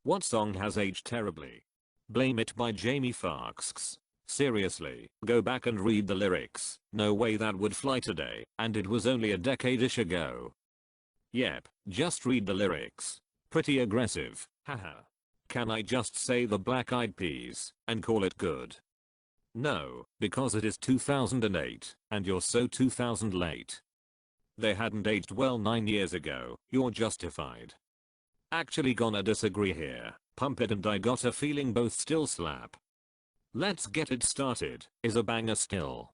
What song has aged terribly? Blame It by Jamie Foxx. Seriously, go back and read the lyrics. No way that would fly today, and it was only a decade-ish ago. Yep, just read the lyrics. Pretty aggressive, haha. Can I just say the Black Eyed Peas and call it good? No, because it is 2008, and you're so 2000 late. They hadn't aged well 9 years ago, you're justified. Actually gonna disagree here, Pump It and I Got a Feeling both still slap. Let's Get It Started is a banger still.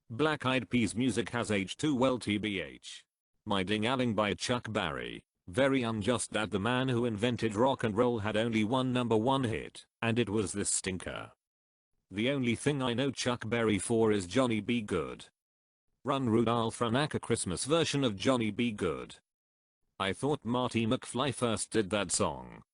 Black Eyed Peas music has aged too well tbh. My Ding-a-ling by Chuck Berry. Very unjust that the man who invented rock and roll had only one #1 hit, and it was this stinker. The only thing I know Chuck Berry for is Johnny B. Good. Run Rudolph Run a Christmas version of Johnny B. Good. I thought Marty McFly first did that song.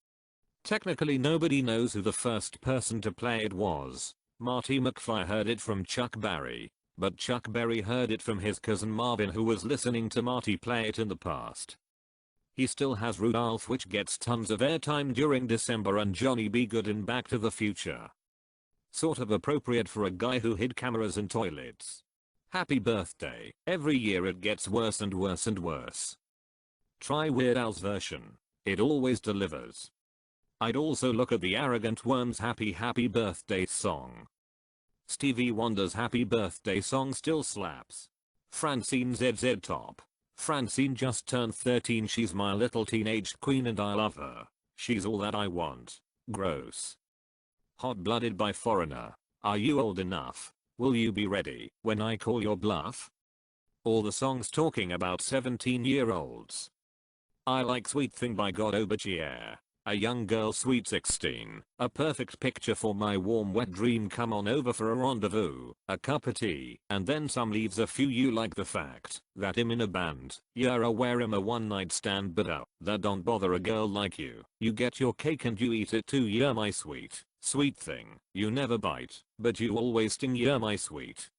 Technically nobody knows who the first person to play it was. Marty McFly heard it from Chuck Berry, but Chuck Berry heard it from his cousin Marvin who was listening to Marty play it in the past. He still has Rudolph which gets tons of airtime during December and Johnny B. Good in Back to the Future. Sort of appropriate for a guy who hid cameras in toilets. Happy birthday. Every year it gets worse and worse and worse. Try Weird Al's version. It always delivers. I'd also look at the Arrogant Worms Happy Birthday song. Stevie Wonder's Happy Birthday song still slaps. Francine ZZ Top. Francine just turned 13, she's my little teenage queen and I love her. She's all that I want. Gross. Hot Blooded by Foreigner. Are you old enough? Will you be ready when I call your bluff? All the songs talking about 17-year-olds. I like Sweet Thing by God Oberchier. A young girl sweet 16, a perfect picture for my warm wet dream, come on over for a rendezvous, a cup of tea, and then some leaves a few. You like the fact that I'm in a band, you're aware I'm a one night stand, but that don't bother a girl like you. You get your cake and you eat it too, you're my sweet thing. You never bite, but you always sting, you're my sweet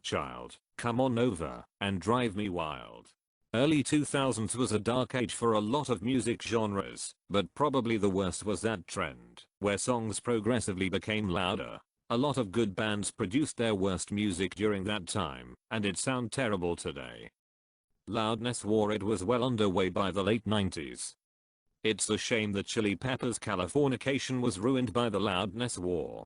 child. Come on over and drive me wild. Early 2000s was a dark age for a lot of music genres, but probably the worst was that trend, where songs progressively became louder. A lot of good bands produced their worst music during that time, and it sounds terrible today. Loudness war it was well underway by the late 90s. It's a shame that Chili Peppers' Californication was ruined by the Loudness war.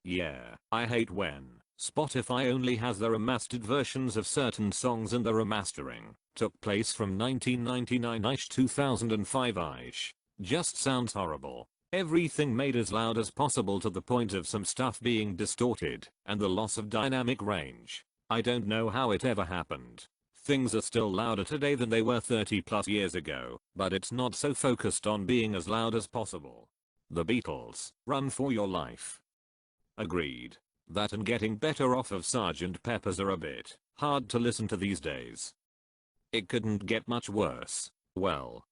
Yeah, I hate when Spotify only has the remastered versions of certain songs and the remastering took place from 1999-ish 2005-ish. Just sounds horrible. Everything made as loud as possible to the point of some stuff being distorted and the loss of dynamic range. I don't know how it ever happened. Things are still louder today than they were 30 plus years ago, but it's not so focused on being as loud as possible. The Beatles, Run for Your Life. Agreed. That and Getting Better Off of Sgt. Pepper's are a bit hard to listen to these days. It couldn't get much worse. Well,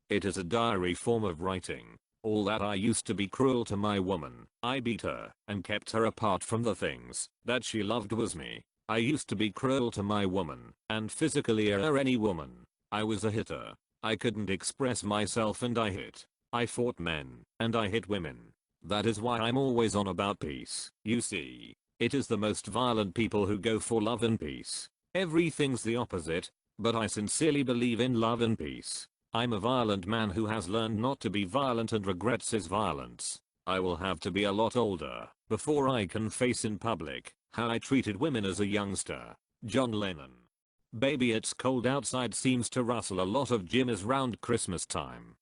it is a diary form of writing. All that I used to be cruel to my woman. I beat her and kept her apart from the things that she loved was me. I used to be cruel to my woman and physically err any woman. I was a hitter. I couldn't express myself and I hit. I fought men and I hit women. That is why I'm always on about peace. You see, it is the most violent people who go for love and peace. Everything's the opposite, but I sincerely believe in love and peace. I'm a violent man who has learned not to be violent and regrets his violence. I will have to be a lot older before I can face in public how I treated women as a youngster. John Lennon. Baby It's Cold Outside seems to rustle a lot of Jimmys round Christmas time.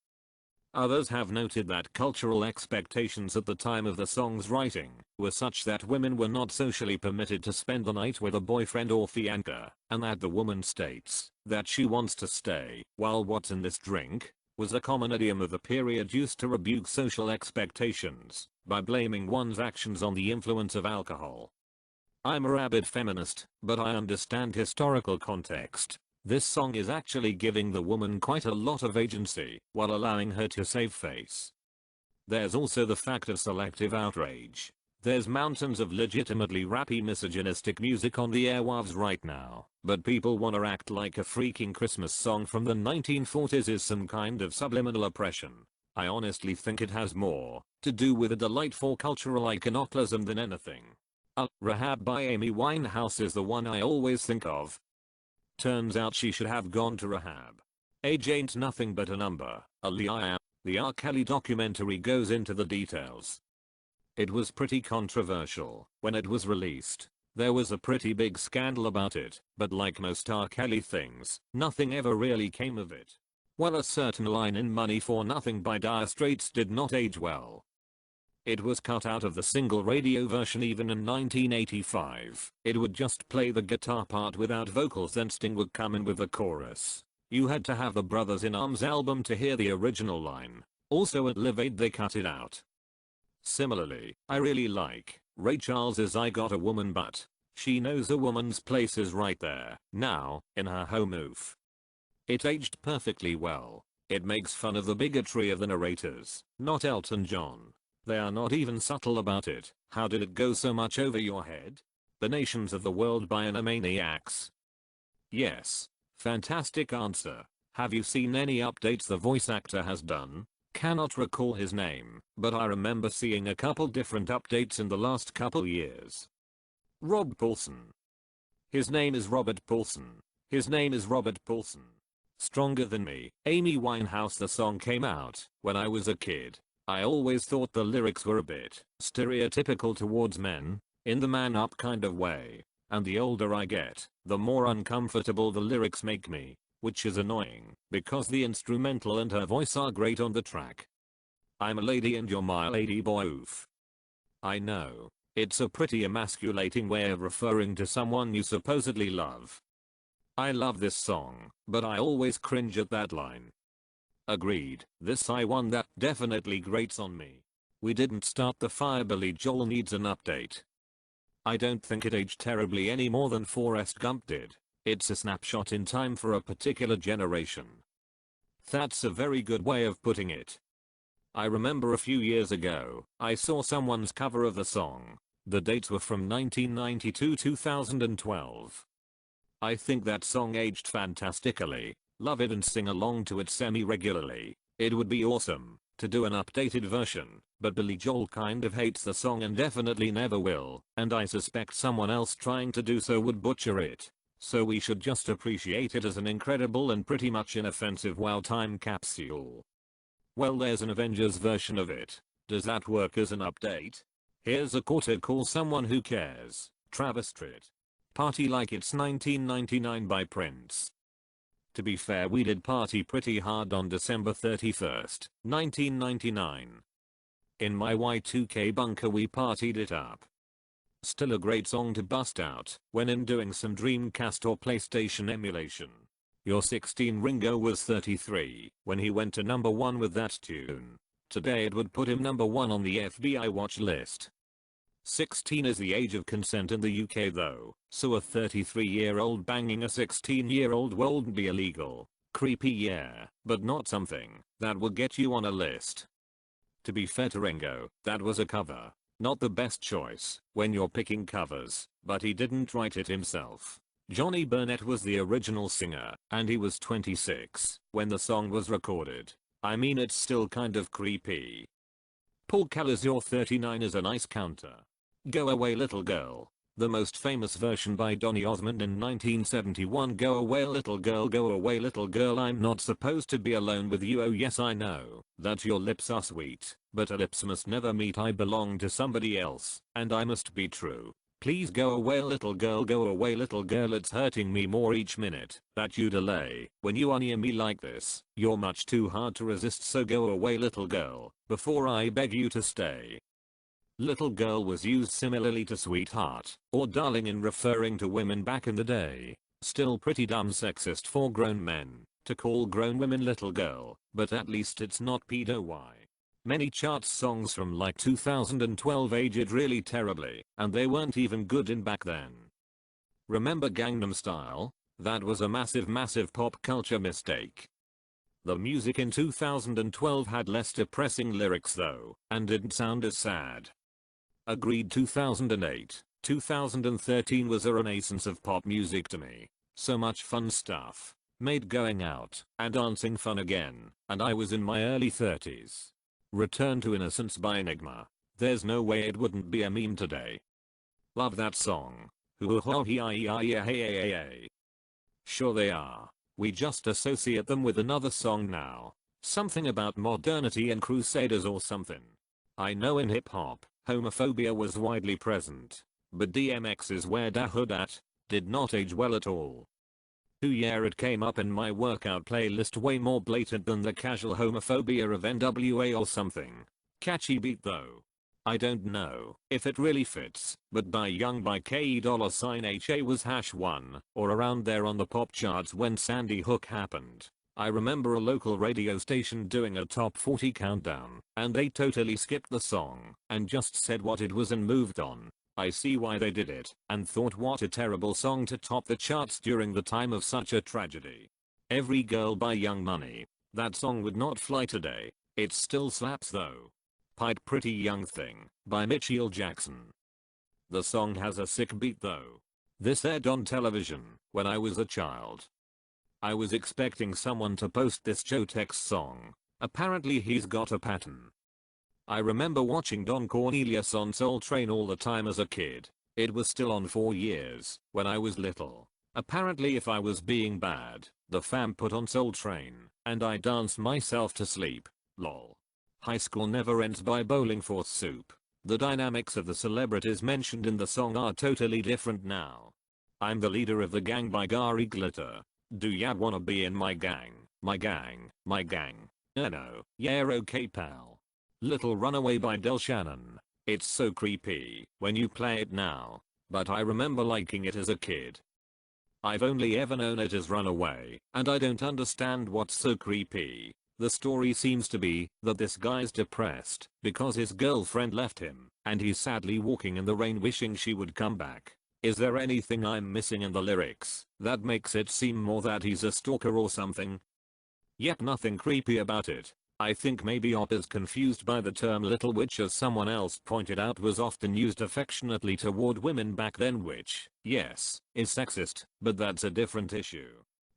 Others have noted that cultural expectations at the time of the song's writing were such that women were not socially permitted to spend the night with a boyfriend or fiancé, and that the woman states that she wants to stay while "What's in this drink?" was a common idiom of the period used to rebuke social expectations by blaming one's actions on the influence of alcohol. I'm a rabid feminist, but I understand historical context. This song is actually giving the woman quite a lot of agency while allowing her to save face. There's also the fact of selective outrage. There's mountains of legitimately rappy misogynistic music on the airwaves right now, but people wanna act like a freaking Christmas song from the 1940s is some kind of subliminal oppression. I honestly think it has more to do with a delightful cultural iconoclasm than anything. Rehab by Amy Winehouse is the one I always think of. Turns out she should have gone to rehab. Age ain't nothing but a number. The R. Kelly documentary goes into the details. It was pretty controversial when it was released. There was a pretty big scandal about it, but like most R. Kelly things, nothing ever really came of it. Well, a certain line in Money for Nothing by Dire Straits did not age well. It was cut out of the single radio version even in 1985. It would just play the guitar part without vocals, then Sting would come in with the chorus. You had to have the Brothers in Arms album to hear the original line. Also at Live Aid they cut it out. Similarly, I really like Ray Charles's I Got a Woman But She Knows a Woman's Place is Right There Now in her home oof. It aged perfectly well. It makes fun of the bigotry of the narrators, not Elton John. They are not even subtle about it. How did it go so much over your head? The Nations of the World by Animaniacs. Yes. Fantastic answer. Have you seen any updates the voice actor has done? Cannot recall his name, but I remember seeing a couple different updates in the last couple years. Rob Paulson. His name is Robert Paulson. His name is Robert Paulson. Stronger Than Me, Amy Winehouse. The song came out when I was a kid. I always thought the lyrics were a bit stereotypical towards men, in the man up kind of way. And the older I get, the more uncomfortable the lyrics make me, which is annoying, because the instrumental and her voice are great on the track. I'm a lady and you're my lady boy oof. I know, it's a pretty emasculating way of referring to someone you supposedly love. I love this song, but I always cringe at that line. Agreed, this one that definitely grates on me. We didn't start the fire. Billy Joel needs an update. I don't think it aged terribly any more than Forrest Gump did. It's a snapshot in time for a particular generation. That's a very good way of putting it. I remember a few years ago, I saw someone's cover of the song. The dates were from 1992-2012. I think that song aged fantastically. Love it and sing along to it semi-regularly. It would be awesome to do an updated version, but Billy Joel kind of hates the song and definitely never will, and I suspect someone else trying to do so would butcher it. So we should just appreciate it as an incredible and pretty much inoffensive wow time capsule. Well, there's an Avengers version of it. Does that work as an update? Here's a quarter call someone who cares. Travis Tritt. Party Like It's 1999 by Prince. To be fair, we did party pretty hard on December 31st, 1999. In my Y2K bunker we partied it up. Still a great song to bust out when in doing some Dreamcast or PlayStation emulation. Your 16 Ringo was 33 when he went to number 1 with that tune. Today it would put him number 1 on the FBI watch list. 16 is the age of consent in the UK though, so a 33-year-old banging a 16-year-old won't be illegal. Creepy, yeah, but not something that will get you on a list. To be fair to Ringo, that was a cover. Not the best choice when you're picking covers, but he didn't write it himself. Johnny Burnett was the original singer, and he was 26 when the song was recorded. I mean, it's still kind of creepy. Paul Keller's You're 39 is a nice counter. Go Away Little Girl. The most famous version by Donny Osmond in 1971. Go away little girl, I'm not supposed to be alone with you. Oh yes, I know that your lips are sweet, but our lips must never meet. I belong to somebody else, and I must be true. Please go away little girl, it's hurting me more each minute that you delay. When you are near me like this, you're much too hard to resist, so go away little girl, before I beg you to stay. Little girl was used similarly to sweetheart or darling in referring to women back in the day. Still pretty dumb sexist for grown men to call grown women little girl, but at least it's not pedo-y. Many charts songs from like 2012 aged really terribly, and they weren't even good in back then. Remember Gangnam Style? That was a massive pop culture mistake. The music in 2012 had less depressing lyrics though, and didn't sound as sad. Agreed. 2008, 2013 was a renaissance of pop music to me. So much fun stuff. made going out and dancing fun again, and I was in my early 30s. Return to Innocence by Enigma. There's no way it wouldn't be a meme today. Love that song. Sure they are. We just associate them with another song now. Something about modernity and crusaders or something. I know in hip hop, homophobia was widely present. But DMX's Where Da Hood At did not age well at all. Yeah, it came up in my workout playlist way more blatant than the casual homophobia of NWA or something. Catchy beat though. I don't know if it really fits, but Die Young by KE $HA was #1 or around there on the pop charts when Sandy Hook happened. I remember a local radio station doing a top 40 countdown, and they totally skipped the song and just said what it was and moved on. I see why they did it, and thought what a terrible song to top the charts during the time of such a tragedy. Every Girl by Young Money. That song would not fly today. It still slaps though. Pied Pretty Young Thing by Mitchell Jackson. The song has a sick beat though. This aired on television when I was a child. I was expecting someone to post this Joe Tex song. Apparently he's got a pattern. I remember watching Don Cornelius on Soul Train all the time as a kid. It was still on for years when I was little. Apparently if I was being bad, the fam put on Soul Train, and I danced myself to sleep. Lol. High School Never Ends by Bowling for Soup. The dynamics of the celebrities mentioned in the song are totally different now. I'm the leader of the gang by Gary Glitter. Do ya wanna be in my gang? My gang, my gang. No, yeah okay pal. Little Runaway by Del Shannon. It's so creepy when you play it now, but I remember liking it as a kid. I've only ever known it as Runaway, and I don't understand what's so creepy. The story seems to be that this guy's depressed because his girlfriend left him, and he's sadly walking in the rain wishing she would come back. Is there anything I'm missing in the lyrics that makes it seem more that he's a stalker or something? Yet nothing creepy about it. I think maybe Op is confused by the term little witch, as someone else pointed out was often used affectionately toward women back then, which, yes, is sexist, but that's a different issue.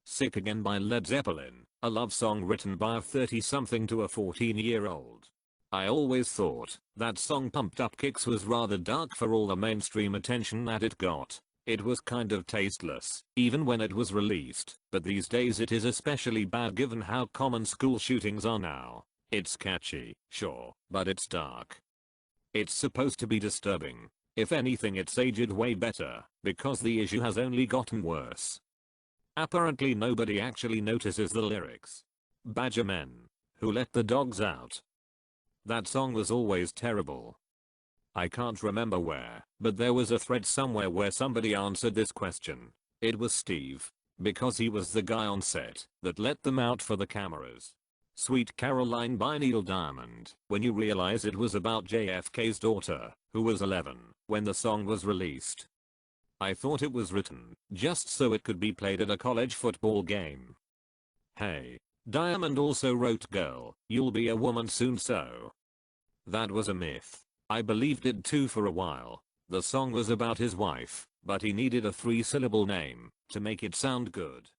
Sick Again by Led Zeppelin, a love song written by a 30-something to a 14-year-old. I always thought that song Pumped Up Kicks was rather dark for all the mainstream attention that it got. It was kind of tasteless, even when it was released, but these days it is especially bad given how common school shootings are now. It's catchy, sure, but it's dark. It's supposed to be disturbing. If anything, it's aged way better, because the issue has only gotten worse. Apparently nobody actually notices the lyrics. Badger Men. Who Let the Dogs Out? That song was always terrible. I can't remember where, but there was a thread somewhere where somebody answered this question. It was Steve, because he was the guy on set that let them out for the cameras. Sweet Caroline by Neil Diamond, when you realize it was about JFK's daughter, who was 11 when the song was released. I thought it was written just so it could be played at a college football game. Hey, Diamond also wrote Girl, You'll Be a Woman Soon, so that was a myth. I believed it too for a while. The song was about his wife, but he needed a 3-syllable name to make it sound good.